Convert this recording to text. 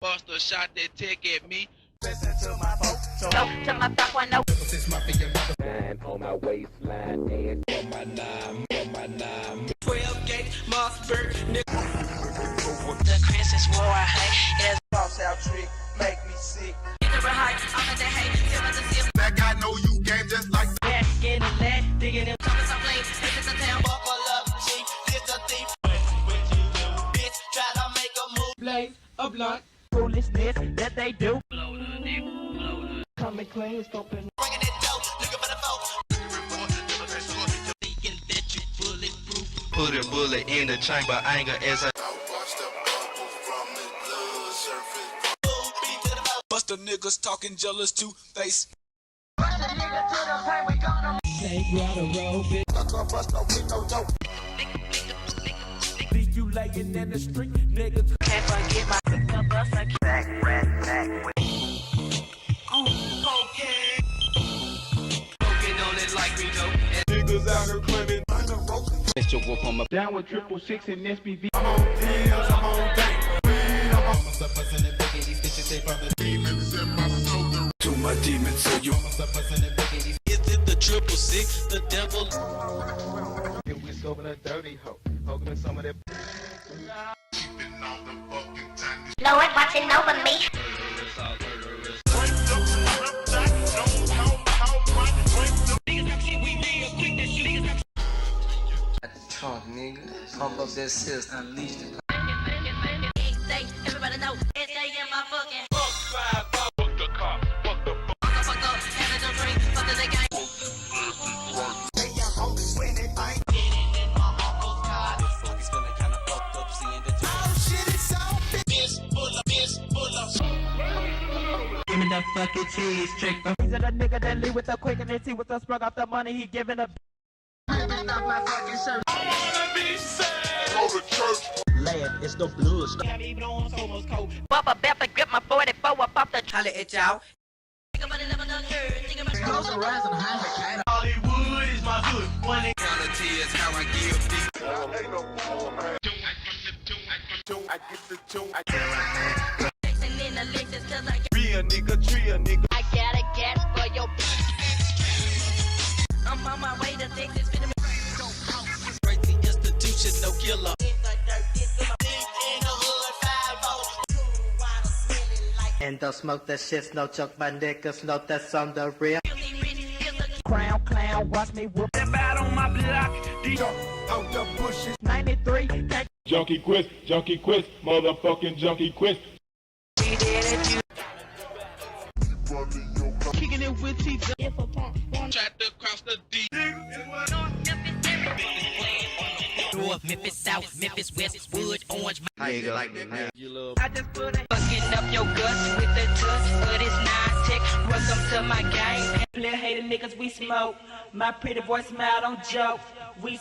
Bust a shot that tick at me. Listen to my folks. So to my back one no. Since my finger Nine on my waistline and on my nine. 12 gauge Mossberg, nigga. The Christmas war I hate is bounce out trick, make me sick. I'm at the hate, tell me to see if That guy know you game just like back in the lead, digging in some place, this is the town. Buckle up, cheap, this a thief. What you do, bitch, try to make a move. Blaze a blunt, foolishness that they do. Coming clean, stopping. Bringing it dope, looking for the folks. Thinking that you bulletproof. Put a bullet in the chamber, anger as I bust the niggas talking jealous to face. Take round the road, bitch. Leave you laying in the street, nigga. Can't forget my bus again. back. Cocaine. Smoking on it like we know. Niggas out here claiming Mr. Wolf on my Down with 666 and SPV. I'm on pills, I'm on dank. to my demons, so you Is it the 666, the devil? If we scoping a dirty hoe, hoping some of that. No one watching over me. Trunk, nigga. Pump up that system. Unleash the Everybody know it's in my fucking. Fuck 5, fuck the car, fuck the fuck. Fuck up, having a drink, fuck the gang. Give me the fucking cheese trick. He's a nigga that leave with the quickness. He was the sprung off the money. He giving up. Lad, it's the blues. Bop a bep and grip my 44 up off the. Holla at y'all. Hollywood is my hood. One reality is how I give these. Real nigga, tria nigga. I gotta get for your. I'm on my way to Texas. Break the institutional killer. And don't smoke that shit, no choke my niggas, no that's on the real. Crown clown, watch me whoop. Step out on my block. Out the bushes. 93. Can't Junkie Quest, motherfucking Junkie Quest. kicking it with teeth. Tried to cross the D. North Memphis, South Memphis, West Wood, Orange. How you like that now? I just put it. Fucking up your guts with the touch, but it's not tech. Welcome to my game. Player hating niggas, we smoke. My pretty boy smile, don't joke. We